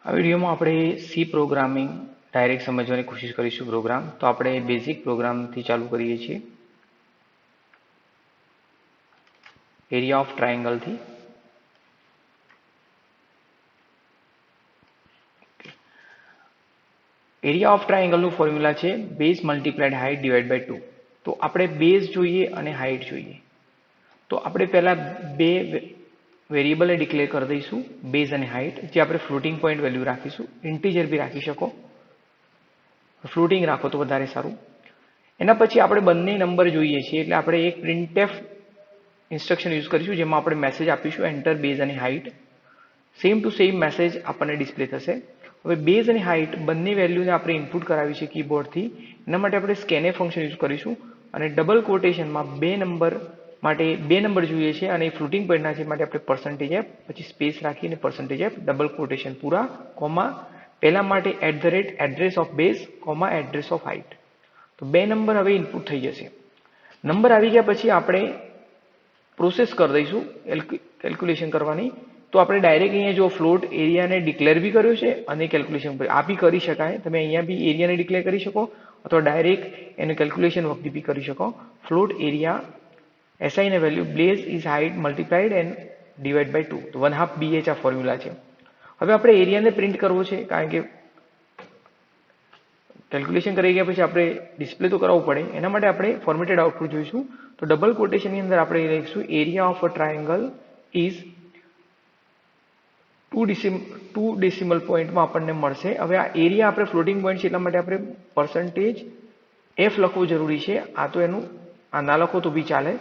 આ વિડીયોમાં આપણે સી પ્રોગ્રામિંગ ડાયરેક્ટ સમજવાની કોશિશ કરીશું પ્રોગ્રામ. તો આપણે બેઝિક પ્રોગ્રામથી ચાલુ કરીએ છીએ. એરિયા ઓફ ટ્રાયેંગલથી. એરિયા ઓફ ટ્રાયેંગલનું ફોર્મ્યુલા છે base multiplied height divide by 2. તો આપણે બેઝ જોઈએ અને હાઇટ જોઈએ. તો આપણે પહેલા બે વેરિયેબલને ડિક્લેર કરી દઈશું, બેઝ અને હાઇટ, જે આપણે ફ્લોટિંગ પોઈન્ટ વેલ્યુ રાખીશું. ઇન્ટીજર બી રાખી શકો, ફ્લોટિંગ રાખો તો વધારે સારું. એના પછી આપણે બંને નંબર જોઈએ છીએ, એટલે આપણે એક પ્રિન્ટએફ ઇન્સ્ટ્રક્શન યુઝ કરીશું, જેમાં આપણે મેસેજ આપીશું એન્ટર બેઝ અને height. Same to same message આપણને ડિસ્પ્લે થશે. હવે બેઝ અને હાઇટ બંને વેલ્યુને આપણે ઇનપુટ કરાવી છે કીબોર્ડથી. એના માટે આપણે સ્કેનએફ ફંક્શન યુઝ કરીશું અને ડબલ કોટેશનમાં બે નંબર જોઈએ છે અને ફ્લોટિંગ પોઈન્ટના છે માટે આપણે %f પછી સ્પેસ રાખીને %f ડબલ કોટેશન પૂરા કોમા પહેલા માટે address of base comma address of height. તો બે નંબર હવે ઇનપુટ થઈ જશે. નંબર આવી ગયા પછી આપણે પ્રોસેસ કરી દઈશું કેલ્ક્યુલેશન કરવાની. તો આપણે ડાયરેક્ટ અહીંયા જો ફ્લોટ એરિયાને ડિક્લેર બી કર્યો છે અને કેલ્ક્યુલેશન આ બી કરી શકાય. તમે અહીંયા બી એરિયાને ડિક્લેર કરી શકો અથવા ડાયરેક્ટ એનું કેલ્ક્યુલેશન વખતે બી કરી શકો. ફ્લોટ એરિયા SI ને value base is height multiplied and divide by 2. તો 1/2 BH આ ફોર્મ્યુલા છે. હવે આપણે એરિયાને પ્રિન્ટ કરવો છે, કારણ કે કેલ્ક્યુલેશન કરી ગયા પછી આપણે ડિસ્પ્લે તો કરાવવું પડે. એના માટે આપણે ફોર્મેટેડ આઉટપુટ જોઈશું. તો ડબલ કોટેશનની અંદર આપણે લખીશું area of a triangle is 2 decimal પોઈન્ટમાં આપણને મળશે. હવે આ એરિયા આપણે ફ્લોટિંગ પોઈન્ટ છે એટલા માટે આપણે %f લખવું જરૂરી છે. આ તો એનું આ ના લખો તો બી ચાલે.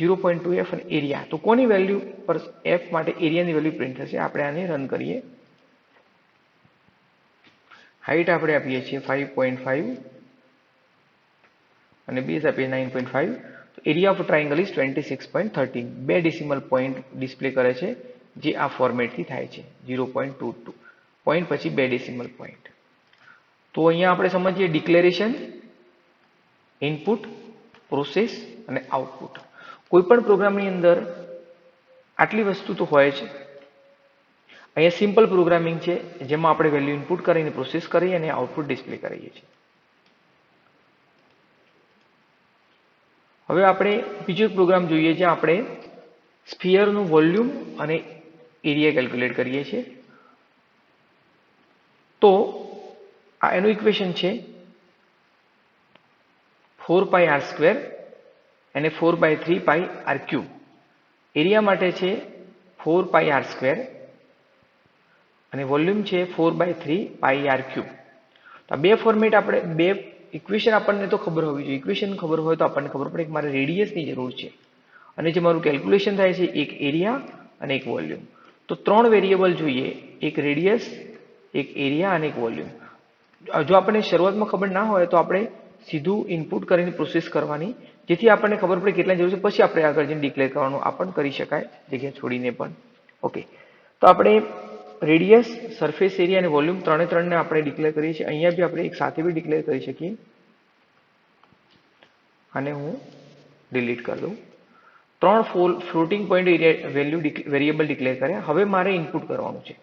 0.2f અને એરિયા. તો કોની વેલ્યુ પર f માટે એરિયાની વેલ્યુ પ્રિન્ટ થશે. આપણે આને રન કરીએ. હાઇટ આપણે આપીએ છીએ 5.5 અને બેઝ આપીએ 9.5. તો area of triangle is 26.13. 2 decimal point display કરે છે, જે આ ફોર્મેટથી થાય છે 0.22 પોઈન્ટ પછી 2 ડેસિમલ પોઈન્ટ. તો અહીંયા આપણે સમજીએ ડિક્લેરેશન, ઇનપુટ, પ્રોસેસ અને આઉટપુટ. કોઈ પણ પ્રોગ્રામની અંદર આટલી વસ્તુ તો હોય છે. અહીંયા સિમ્પલ પ્રોગ્રામિંગ છે, જેમાં આપણે વેલ્યુ ઇનપુટ કરીને પ્રોસેસ કરીએ અને આઉટપુટ ડિસ્પ્લે કરીએ છીએ. હવે આપણે બીજો એક પ્રોગ્રામ જોઈએ, જ્યાં આપણે સ્ફિયરનું વોલ્યુમ અને એરિયા કેલ્ક્યુલેટ કરીએ છીએ. તો આ એનું ઇક્વેશન છે 4πr² અને 4/3πr³. એરિયા માટે છે 4πr² અને વોલ્યુમ છે 4/3πr³. તો આ બે ફોર્મેટ આપણે બે ઇક્વેશન આપણને તો ખબર હોવી જોઈએ. ઇક્વેશન ખબર હોય તો આપણને ખબર પડે કે મારે રેડિયસની જરૂર છે અને જે મારું કેલ્ક્યુલેશન થાય છે એક એરિયા અને એક વોલ્યુમ. તો 3 વેરિયેબલ જોઈએ, એક રેડિયસ, એક એરિયા અને એક વોલ્યુમ. જો આપણને શરૂઆતમાં ખબર ના હોય તો આપણે સીધું ઇનપુટ કરીને પ્રોસેસ કરવાની, જેથી આપણને ખબર પડે કેટલા જરૂર છે, પછી આપણે આગળ જઈને ડિક્લેર કરવાનું. આ પણ કરી શકાય જગ્યા છોડીને પણ. ઓકે, તો આપણે રેડિયસ, સરફેસ એરિયા અને વોલ્યુમ ત્રણે આપણે ડિક્લેર કરીએ છીએ. અહીંયા બી આપણે એક સાથે બી ડિક્લેર કરી શકીએ. અને હું ડિલીટ કરી દઉં. 3 ફ્લોટિંગ પોઈન્ટ વેરિયેબલ ડિક્લેર કર્યા. હવે મારે ઇનપુટ કરવાનું છે.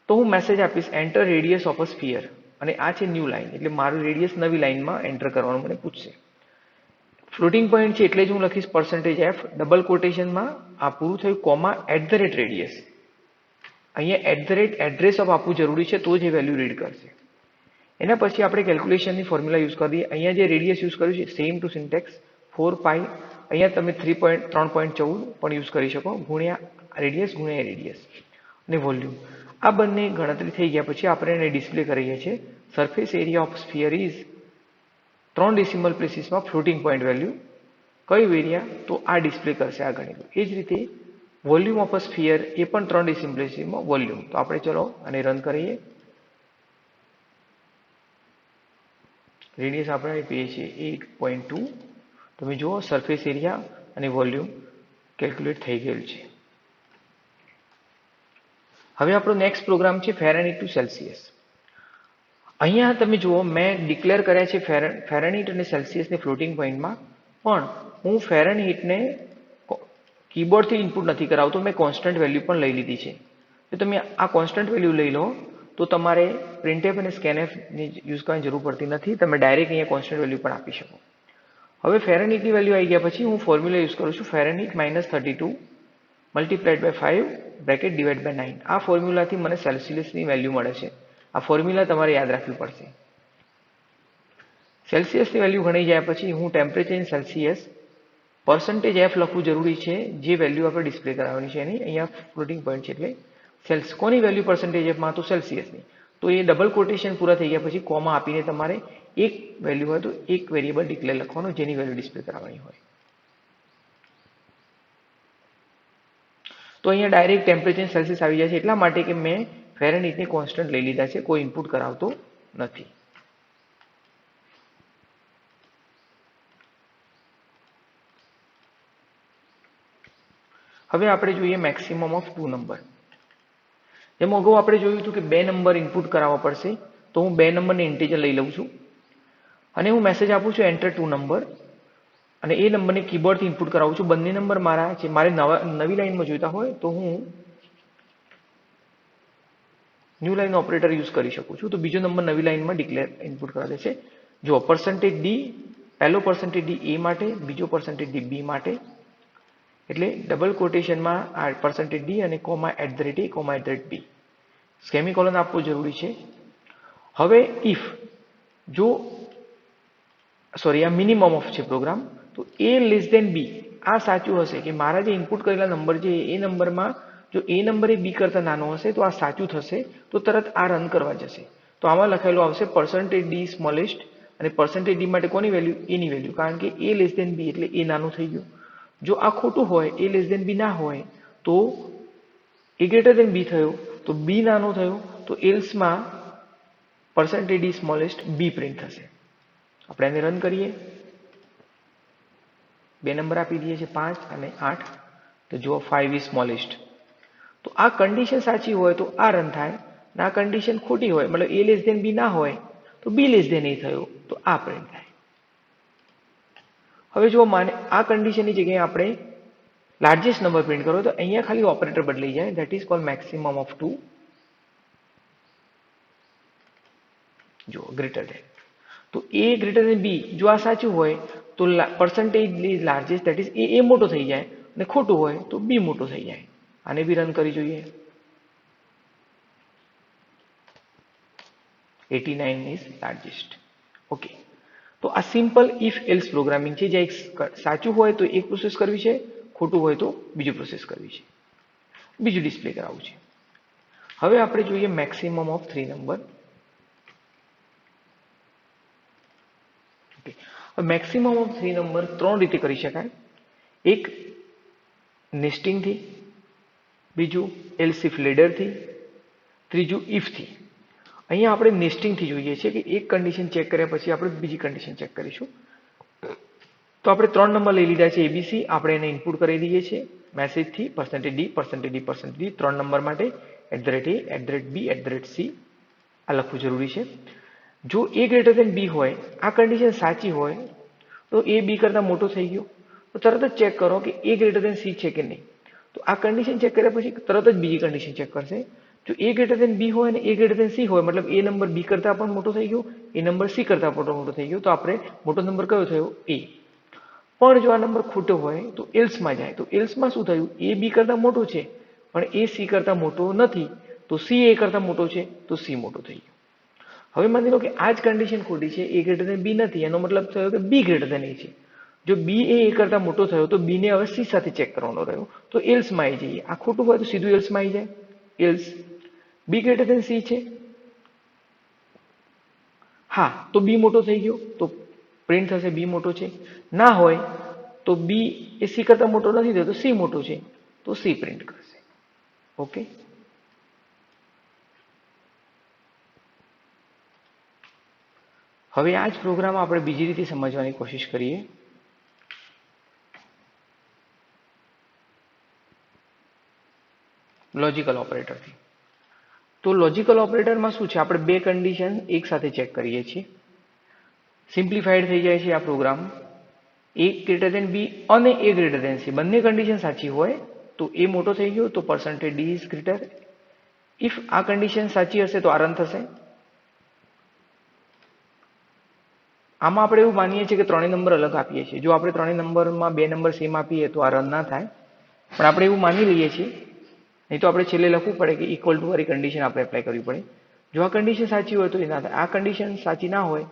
તો હું મેસેજ આપીશ enter radius of a sphere, અને આ છે ન્યૂ લાઈન, એટલે મારું રેડિયસ નવી લાઈનમાં એન્ટર કરવાનું મને પૂછશે. ફ્લોટિંગ પોઈન્ટ છે એટલે જ હું લખીશ %f ડબલ કોટેશનમાં. આ પૂરું થયું કોમા @રેડિયસ. અહીંયા એડ્રેસ ઓફ આપવું જરૂરી છે, તો જ એ વેલ્યુ રીડ કરશે. એના પછી આપણે કેલ્ક્યુલેશનની ફોર્મ્યુલા યુઝ કરી દઈએ. અહીંયા જે રેડિયસ યુઝ કર્યું છે સેમ ટુ સિન્ટેક્સ 4π. અહીંયા તમે 3.14 પણ યુઝ કરી શકો, ગુણ્યા રેડિયસ અને વોલ્યુમ. આ બંને ગણતરી થઈ ગયા પછી આપણે એને ડિસ્પ્લે કરીએ છીએ. Surface area of sphere is 3 decimal પ્લેસીસમાં ફ્લોટિંગ પોઈન્ટ વેલ્યુ કયું એરિયા, તો આ ડિસ્પ્લે કરશે આ ગણેલું. એ જ રીતે વોલ્યુમ ઓફ અ સ્ફિયર એ પણ 3 ડેસિમલ પ્લેસીસમાં વોલ્યુમ. તો આપણે ચલો અને રન કરીએ. રેડિયસ આપણે આપીએ છીએ 8.2. તમે જુઓ સરફેસ એરિયા અને વોલ્યુમ કેલ્ક્યુલેટ થઈ ગયેલું છે. હવે આપણો નેક્સ્ટ પ્રોગ્રામ છે ફેરનહીટ ટુ સેલ્સિયસ. અહીંયા તમે જુઓ મેં ડિક્લેર કર્યા છે ફેરનહીટ અને સેલ્સિયસને ફ્લોટિંગ પોઈન્ટમાં, પણ હું ફેરનહીટને કીબોર્ડથી ઇનપુટ નથી કરાવતો. મેં કોન્સ્ટન્ટ વેલ્યુ પણ લઈ લીધી છે. જો તમે આ કોન્સ્ટન્ટ વેલ્યુ લઈ લો તો તમારે printf અને scanf ની યુઝ કરવાની જરૂર પડતી નથી. તમે ડાયરેક્ટ અહીંયા કોન્સ્ટન્ટ વેલ્યુ પણ આપી શકો. હવે ફેરનહીટની વેલ્યુ આવી ગયા પછી હું ફોર્મ્યુલા યુઝ કરું છું Fahrenheit -32 multiplied by 5 bracket divide by 9. આ ફોર્મ્યુલાથી મને સેલ્સિયસની વેલ્યુ મળે છે. આ ફોર્મ્યુલા તમારે યાદ રાખવી પડશે. સેલ્સિયસની વેલ્યુ ગણી જાય પછી હું ટેમ્પરેચર ઇન સેલ્સિયસ %f લખવું જરૂરી છે, જે વેલ્યુ આપણે ડિસ્પ્લે કરાવવાની છે એની. અહીંયા ફ્લોટિંગ પોઈન્ટ છે એટલે કોની વેલ્યુ %f તો સેલ્સિયસની. તો એ ડબલ કોટેશન પૂરા થઈ ગયા પછી કોમા આપીને તમારે એક વેલ્યુ હોય તો એક વેરિયેબલ ડિક્લેર લખવાનો જેની વેલ્યુ ડિસ્પ્લે કરાવવાની હોય. તો અહીંયા ડાયરેક્ટ ટેમ્પરેચર સેલ્સિયસ આવી જાય છે એટલા માટે કે મેં ફેરનહીટને કોન્સ્ટન્ટ લઈ લીધા છે, કોઈ ઇનપુટ કરાવતો નથી. હવે આપણે જોઈએ મેક્સિમમ ઓફ 2 નંબર. જેમ અગાઉ આપણે જોયું હતું કે 2 નંબર ઇનપુટ કરાવવા પડશે, તો હું 2 નંબરને ઇન્ટીજર લઈ લઉં છું અને હું મેસેજ આપું છું એન્ટર 2 નંબર અને એ નંબરને કીબોર્ડથી ઇનપુટ કરાવું છું. બંને નંબર મારા છે, મારે નવી લાઈનમાં જોઈતા હોય તો હું ન્યૂ લાઈન ઓપરેટર યુઝ કરી શકું છું. તો બીજો નંબર નવી લાઈનમાં ડિક્લેર ઇનપુટ કરા દેશે. જો %d, પહેલો %d a માટે, બીજો %d b માટે, એટલે ડબલ કોટેશનમાં આ %d અને કોમા @a, b. સેમિકોલન આપવું જરૂરી છે. હવે ઇફ જો આ મિનિમમ ઓફ છે પ્રોગ્રામ, તો a b આ સાચું હશે કે મારા જે ઇનપુટ કરેલા નંબર છે એ નંબરમાં જો એ નંબર એ b કરતા નાનો હશે તો આ સાચું થશે, તો તરત આ રન કરવા જશે. તો આમાં લખેલું આવશે %d સ્મોલેસ્ટ અને %d માટે કોની વેલ્યુ? a ની વેલ્યુ, કારણ કે a b એટલે a નાનું થઈ ગયું. જો આ ખોટું હોય, a b ના હોય તો a b થયો, તો b નાનો થયો, તો એલ્સમાં %d સ્મોલેસ્ટ b પ્રિન્ટ થશે. આપણે એને રન કરીએ. 2 નંબર આપી દઈએ છે 5 અને 8. તો જુઓ 5 ઇઝ સ્મોલેસ્ટ. તો આ કન્ડિશન સાચી હોય તો આ રન થાય, અને આ કન્ડિશન ખોટી હોય, મતલબ a b ના હોય તો b a થયો, તો આ પ્રિન્ટ થાય. હવે જો માને આ કન્ડિશનની જગ્યાએ આપણે લાર્જેસ્ટ નંબર પ્રિન્ટ કરો તો અહીંયા ખાલી ઓપરેટર બદલાઈ જાય, that is called maximum of 2. જો ગ્રેટર ધેન, તો a b જો આ સાચું હોય તો % લાર્જેસ્ટ, ધેટ ઇઝ a મોટો થઈ જાય, અને ખોટું હોય તો b મોટો થઈ જાય. આને બી રન કરી જોઈએ. 89 ઇઝ લાર્જેસ્ટ. ઓકે, તો આ સિમ્પલ ઇફ એલ્સ પ્રોગ્રામિંગ છે, જ્યાં એક સાચું હોય તો એક પ્રોસેસ કરવી છે, ખોટું હોય તો બીજું પ્રોસેસ કરવી છે, બીજું ડિસ્પ્લે કરાવવું છે. હવે આપણે જોઈએ maximum of 3 number. Maximum of 3 number 3 રીતે કરી શકાય. એક નેસ્ટિંગથી, બીજું એલ્સ ઇફ લેડરથી, ત્રીજું ઇફથી. અહીંયા આપણે નેસ્ટિંગથી જોઈએ છીએ કે એક કન્ડિશન ચેક કર્યા પછી આપણે બીજી કન્ડિશન ચેક કરીશું. તો આપણે 3 નંબર લઈ લીધા છે ABC, આપણે એને ઇનપુટ કરી દઈએ છીએ મેસેજથી %d, 3 નંબર માટે @a, @b, @c આ લખવું જરૂરી છે. જો a b હોય, આ કન્ડિશન સાચી હોય તો a b કરતા મોટો થઈ ગયો, તો તરત જ ચેક કરો કે a c છે કે નહીં. તો આ કન્ડિશન ચેક કર્યા પછી તરત જ બીજી કન્ડિશન ચેક કરશે. જો a b હોય અને a c હોય, મતલબ એ નંબર b કરતા પણ મોટો થઈ ગયો, એ નંબર c કરતા પણ મોટો થઈ ગયો, તો આપણે મોટો નંબર કયો થયો? a. પણ જો આ નંબર ખોટો હોય તો એલ્સમાં જાય. તો એલ્સમાં શું થયું? a b કરતા મોટો છે પણ a c કરતા મોટો નથી, તો c a કરતા મોટો છે તો c મોટો થઈ ગયો. હવે માની લો કે આ જ કન્ડિશન ખોટી છે, a b નથી, એનો મતલબ થયો કે b a છે. જો b એ a કરતા મોટો થયો તો b ને હવે c સાથે ચેક કરવાનો રહ્યો, તો એલ્સમાં આવી જઈએ. આ ખોટું હોય તો સીધું એલ્સમાં આવી જાય. એલ્સ b c છે, હા તો b મોટો થઈ ગયો, તો પ્રિન્ટ થશે b મોટો છે. ના હોય તો b એ c કરતા મોટો નથી થયો, તો c મોટો છે, તો c પ્રિન્ટ કરશે. ઓકે, હવે આ જ પ્રોગ્રામ આપણે બીજી રીતે સમજવાની કોશિશ કરીએ. લોજિકલ ઓપરેટરથી. તો લોજિકલ ઓપરેટરમાં શું છે? આપણે બે કન્ડિશન એક સાથે ચેક કરીએ છીએ. સિમ્પ્લિફાઈડ થઈ જાય છે આ પ્રોગ્રામ. a b અને a c બંને કન્ડિશન સાચી હોય તો a મોટો થઈ ગયો, તો %d ઇઝ ગ્રેટર, ઇફ આ કન્ડિશન સાચી હશે તો આ રન થશે. આમાં આપણે એવું માનીએ છીએ કે ત્રણેય નંબર અલગ આપીએ છીએ. જો આપણે ત્રણેય નંબરમાં બે નંબર સેમ આપીએ તો આ રન ના થાય, પણ આપણે એવું માની લઈએ છીએ. નહીં તો આપણે છેલ્લે લખવું પડે કે ઇક્વલ ટુ વાળી કન્ડિશન આપણે એપ્લાય કરવી પડે. જો આ કન્ડિશન સાચી હોય તો એ ના થાય. આ કન્ડિશન સાચી ના હોય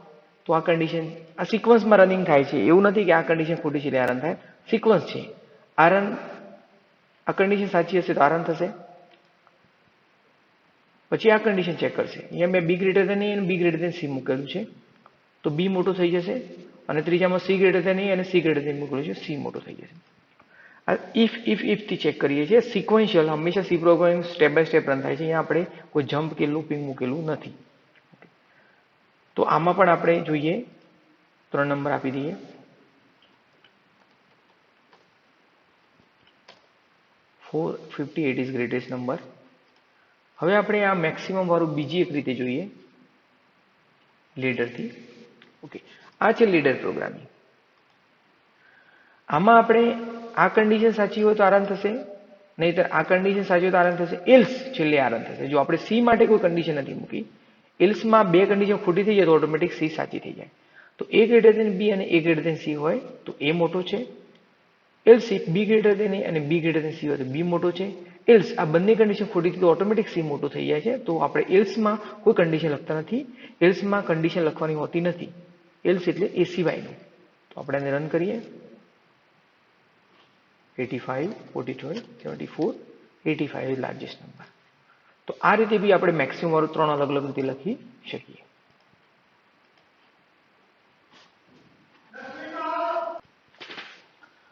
તો આ કન્ડિશન આ સિક્વન્સમાં રનિંગ થાય છે. એવું નથી કે આ કન્ડિશન ખોટી છે એટલે આ રન થાય. સિક્વન્સ છે. આ કન્ડિશન સાચી હશે તો આ રન થશે. પછી આ કન્ડિશન ચેક કરશે. અહીંયા મેં બી ગ્રેટર ધેન એ અને બી ગ્રેટર ધેન સી મૂકેલું છે, તો બી મોટો થઈ જશે. અને ત્રીજામાં સી ગ્રેટર ધેન એ અને સી ગ્રેટર ધેન મૂકેલું છે, સી મોટો થઈ જશે. ઇફ થી ચેક કરીએ છીએ. સિક્વન્શિયલ હંમેશા C programming step by step run થાય છે. અહીંયા આપણે કોઈ જમ્પ કે લૂપિંગ મૂકેલું નથી. તો આમાં પણ આપણે જોઈએ 3 નંબર આપી દઈએ. 458 ઇઝ ગ્રેટેસ્ટ નંબર. હવે આપણે આ મેક્સિમમ વાળું બીજી એક રીતે જોઈએ લીડરથી. ઓકે, આ છે લીડર પ્રોગ્રામિંગ. આમાં આપણે આ કન્ડિશન સાચી હોય તો આ રન થશે, નહીતર આ કન્ડિશન સાચી હોય તો આ રન થશે, એલ્સ છેલ્લે આ રન થશે. જો આપણે સી માટે કોઈ કન્ડિશન નથી મૂકી, એલ્સમાં બે કન્ડિશન ખોટી થઈ જાય તો ઓટોમેટિક સી સાચી થઈ જાય. તો એ ગ્રેટર ધેન બી અને એ ગ્રેટર ધેન સી હોય તો એ મોટો છે. Else if B greater than A અને બી ગ્રેટર ધેન સી હોય તો બી મોટો છે. એલ્સ આ બંને કન્ડિશન ખોટી થઈ તો ઓટોમેટિક સી મોટો થઈ જાય છે. તો આપણે એલ્સમાં કોઈ કન્ડિશન લખતા નથી. એલ્સમાં કન્ડિશન લખવાની હોતી નથી. એલ્સ એટલે એ સિવાયનું. તો આપણે એને રન કરીએ. 85, 42, 74, 85 is largest number. તો આ રીતે બી આપણે મેક્સિમમ વાળું 3 અલગ અલગ રીતે લખી શકીએ.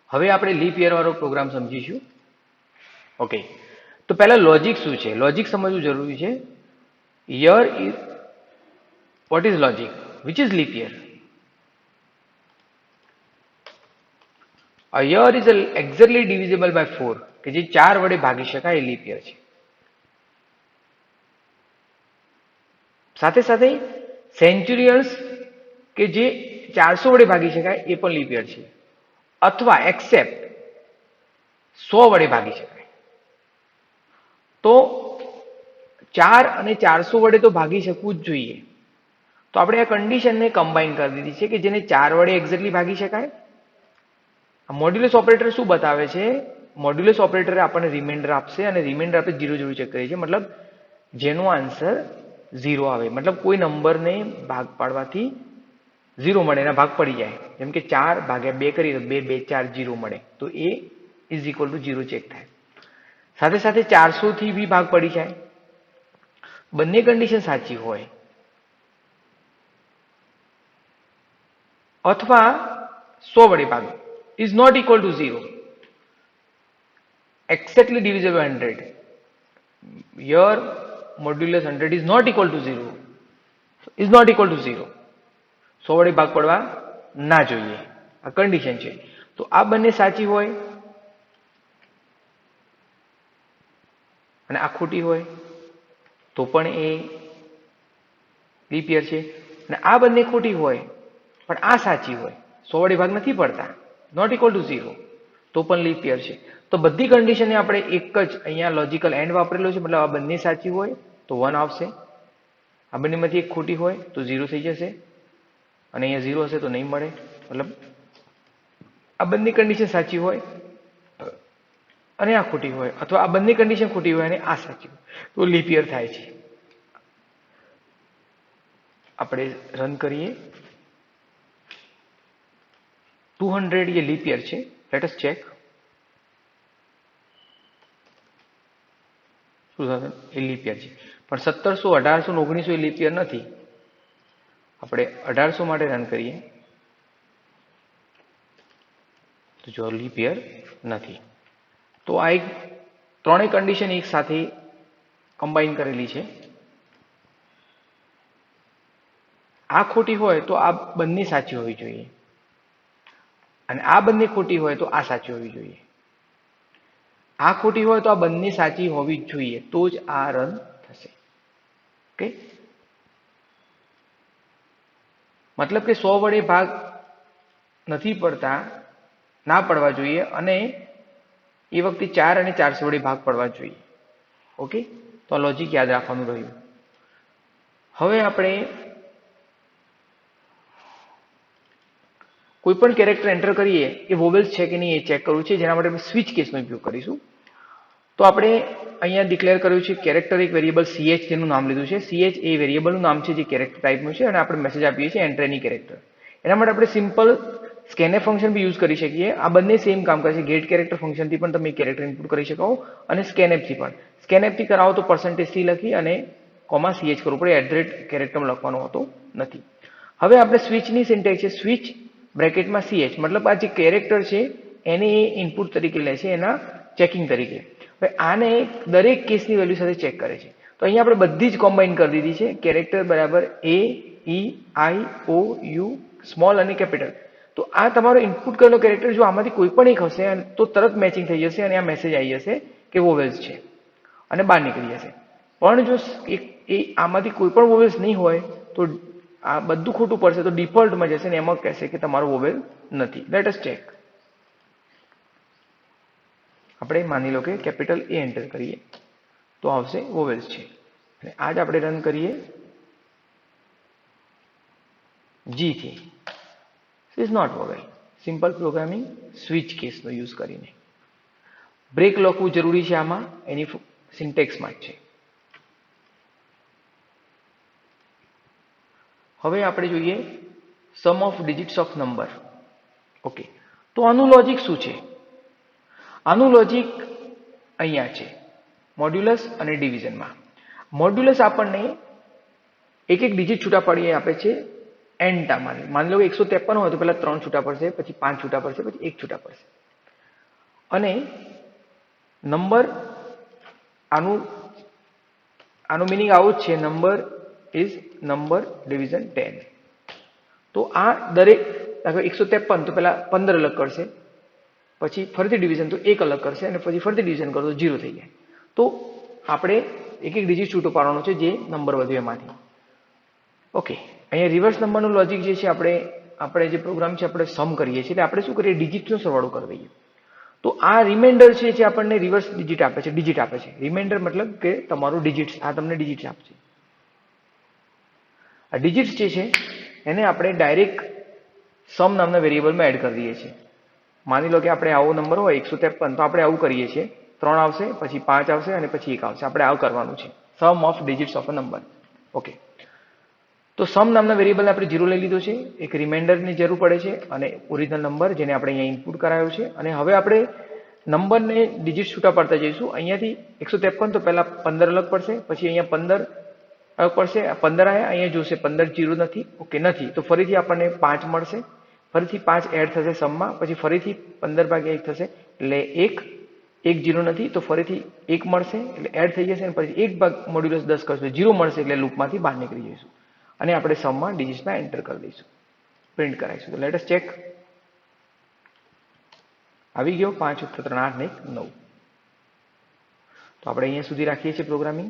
હવે આપણે લીપ યર વાળો પ્રોગ્રામ સમજીશું. ઓકે, તો પહેલા લોજિક શું છે? લોજિક સમજવું જરૂરી છે. Year is what is logic? Which is leap year? A year is exactly divisible by 4, કે જે 4 વડે ભાગી શકાય એ લીપ યર છે. સાથે સાથે સેન્ચુરિયન્સ કે જે 400 વડે ભાગી શકાય એ પણ લીપ યર છે. અથવા એક્સેપ્ટ 100 વડે ભાગી શકાય. તો 4 અને 400 વડે તો ભાગી શકવું જ જોઈએ. તો આપણે આ કન્ડિશનને કમ્બાઈન કરી દીધી છે કે જેને 4 વડે એક્ઝેક્ટલી ભાગી શકાય. મોડ્યુલસ ઓપરેટર શું બતાવે છે? મોડ્યુલસ ઓપરેટર આપણને રિમાઇન્ડર આપશે અને રિમાઇન્ડર આપણે 0 ચેક કરીએ છીએ. મતલબ જેનો આન્સર 0 આવે, મતલબ કોઈ નંબરને ભાગ પાડવાથી 0 મળે, એના ભાગ પડી જાય. જેમ કે 4 ભાગ્યા 2 કરીએ તો 2, 2, 4, 0 મળે. તો એ ઇઝ ઇક્વલ ટુ 0 ચેક થાય. સાથે સાથે 400 થી બી ભાગ પડી જાય. બંને કન્ડિશન સાચી હોય અથવા 100 વડે ભાગ is not equal to 0, exactly divisible by 100. Your modulus 100 is not equal to 0, is not equal to 0. 100 વડે ભાગ પડવા ના જોઈએ, આ કન્ડિશન છે. તો આ બંને સાચી હોય અને આ ખોટી હોય તો પણ એ લીપ યર છે. અને આ બંને ખોટી હોય પણ આ સાચી હોય, 100 વડે ભાગ નથી પડતા, નોટ ઇક્વલ ટુ 0, તો પણ લીપ યર છે. તો બધી કન્ડિશનને આપણે એક જ અહીંયા લોજિકલ એન્ડ વાપરેલો છે. મતલબ આ બંને સાચી હોય તો 1 આવશે, આ બંનેમાંથી એક ખોટી હોય તો 0 થઈ જશે, અને અહીંયા 0 હશે તો નહીં મળે. મતલબ આ બંને કન્ડિશન સાચી હોય અને આ ખોટી હોય, અથવા આ બંને કન્ડિશન ખોટી હોય અને આ સાચી હોય, તો લીપ યર થાય છે. આપણે રન કરીએ. 200 એ લીપ યર છે. Let us check. એ લીપ યર છે, પણ 1700, 1800, 1900 એ લીપ યર નથી. આપણે 1800 માટે રન કરીએ તો જો લીપ યર નથી. તો આ એક ત્રણેય કન્ડિશન એક સાથે કમ્બાઈન કરેલી છે. આ ખોટી હોય તો આ બંને સાચી હોવી જોઈએ, અને આ બંને ખોટી હોય તો આ સાચી હોવી જોઈએ. આ ખોટી હોય તો આ બંને સાચી હોવી જ જોઈએ, તો જ આ રન થશે. ઓકે, મતલબ કે 100 વડે ભાગ નથી પડતા, ના પડવા જોઈએ, અને એ વખતે 4 અને 400 વડે ભાગ પડવા જોઈએ. ઓકે, તો આ લોજિક યાદ રાખવાનું રહ્યું. હવે આપણે કોઈ પણ કેરેક્ટર એન્ટર કરીએ એ વોવેલ્સ છે કે નહીં એ ચેક કરવું છે, જેના માટે આપણે સ્વિચ કેસનો ઉપયોગ કરીશું. તો આપણે અહીંયા ડિક્લેર કર્યું છે કેરેક્ટર એક વેરિયેબલ ch જેનું નામ લીધું છે. ch એ વેરિયેબલનું નામ છે જે કેરેક્ટર ટાઈપનું છે અને આપણે મેસેજ આપીએ છીએ એન્ટર એની કેરેક્ટર. એના માટે આપણે સિમ્પલ સ્કેનફ ફંક્શન બી યુઝ કરી શકીએ. આ બંને સેમ કામ કરે છે. ગેટ કેરેક્ટર ફંક્શનથી પણ તમે કેરેક્ટર ઇનપુટ કરી શકો અને સ્કેનફથી પણ. સ્કેનફથી કરાવો તો %c લખી અને ch કરવું પડે, કેરેક્ટરમાં લખવાનો હોતો નથી. હવે આપણે સ્વિચની સિન્ટેક્સ છે સ્વિચ બ્રેકેટમાં ch, મતલબ આ જે કેરેક્ટર છે એને એ ઇનપુટ તરીકે લે છે એના ચેકિંગ તરીકે. હવે આને દરેક કેસની વેલ્યુ સાથે ચેક કરે છે. તો અહીંયા આપણે બધી જ કોમ્બાઈન કરી દીધી છે. કેરેક્ટર બરાબર a, e, i, o, u, small અને કેપિટલ. તો આ તમારો ઇનપુટ કરેલો કેરેક્ટર જો આમાંથી કોઈ પણ એક હશે તો તરત મેચિંગ થઈ જશે અને આ મેસેજ આવી જશે કે વોવેલ્સ છે અને બહાર નીકળી જશે. પણ જો આમાંથી કોઈ પણ વોવેલ્સ નહીં હોય તો આ બધું ખોટું પડશે, તો ડિફોલ્ટમાં જશે ને એમાં કહેશે કે તમારો વોવેલ નથી. Late us check. આપણે માની લો કે કેપિટલ A એન્ટર કરીએ તો આવશે વોવેલ્સ છે, અને આ જ આપણે રન કરીએ G થી, is not vowel. Simple programming switch કેસનો યુઝ કરીને. બ્રેક લખવું જરૂરી છે આમાં, એની સિન્ટેક્સમાં જ છે. હવે આપણે જોઈએ sum of digits of number. Okay, તો આનું લોજિક શું છે? આનું લોજિક અહીંયા છે મોડ્યુલસ અને ડિવિઝનમાં. મોડ્યુલસ આપણને એક એક ડિજિટ છૂટા પાડીને આપે છે એન્ડમાં. માની લો કે 153 હોય તો પહેલા 3 છૂટા પડશે, પછી 5 છૂટા પડશે, પછી 1 છૂટા પડશે. અને નંબર આનું મિનિંગ આવું જ છે, નંબર ઇઝ નંબર ડિવિઝન 10. તો આ દરેક 153 તો પહેલા 15 અલગ કરશે, પછી ફરીથી ડિવિઝન તો 1 અલગ કરશે અને પછી ફરીથી ડિવિઝન કરો તો 0 થઈ જાય. તો આપણે એક એક ડિજિટ છૂટો પાડવાનો છે જે નંબર વધ્યો એમાંથી. ઓકે, અહીંયા રિવર્સ નંબરનું લોજિક જે છે, આપણે જે પ્રોગ્રામ છે આપણે સમ કરીએ છીએ, એટલે આપણે શું કરીએ ડિજિટનો સરવાળો કરી દઈએ. તો આ રિમાઇન્ડર છે જે આપણને રિવર્સ ડિજિટ આપે છે. રિમાઇન્ડર મતલબ કે તમારું ડિજિટ્સ, આ તમને ડિજિટ્સ આપશે. આ ડિજિટ્સ જે છે એને આપણે ડાયરેક્ટ સમ નામના વેરિયેબલમાં એડ કરી દઈએ છીએ. માની લો કે આપણે આવો નંબર હોય 153, તો આપણે આવું કરીએ છીએ, 3 આવશે, પછી 5 આવશે અને પછી 1 આવશે. આપણે આવું કરવાનું છે, sum of digits of a number. Okay, તો સમ નામના વેરિયેબલને આપણે 0 લઈ લીધો છે, એક રિમાઇન્ડરની જરૂર પડે છે અને ઓરિજિનલ નંબર જેને આપણે અહીંયા ઇનપુટ કરાયો છે. અને હવે આપણે નંબરને ડિજિટ છૂટા પાડતા જઈશું. અહીંયાથી 153 તો પહેલા 15 અલગ પડશે, પછી અહીંયા 15 અલગ પડશે, 15 આવ્યા, અહીંયા જોશે 15 0 નથી. ઓકે, નથી, તો ફરીથી આપણને 5 મળશે, ફરીથી 5 એડ થશે સમમાં, પછી ફરીથી 15 ભાગ્યા 1 થશે એટલે 1 0 નથી, તો ફરીથી 1 મળશે એટલે એડ થઈ જશે, અને પછી 1 ભાગ મોડ્યુલસ 10 કરશું 0 મળશે એટલે લૂપમાંથી બહાર નીકળી જઈશું અને આપણે સમમાં ડિજિટ્સમાં એન્ટર કરી દઈશું, પ્રિન્ટ કરાવીશું. તો લેટ અસ ચેક. આવી ગયો 5 + 3 = 8 ને 1 9. તો આપણે અહીંયા સુધી રાખીએ છીએ પ્રોગ્રામિંગ.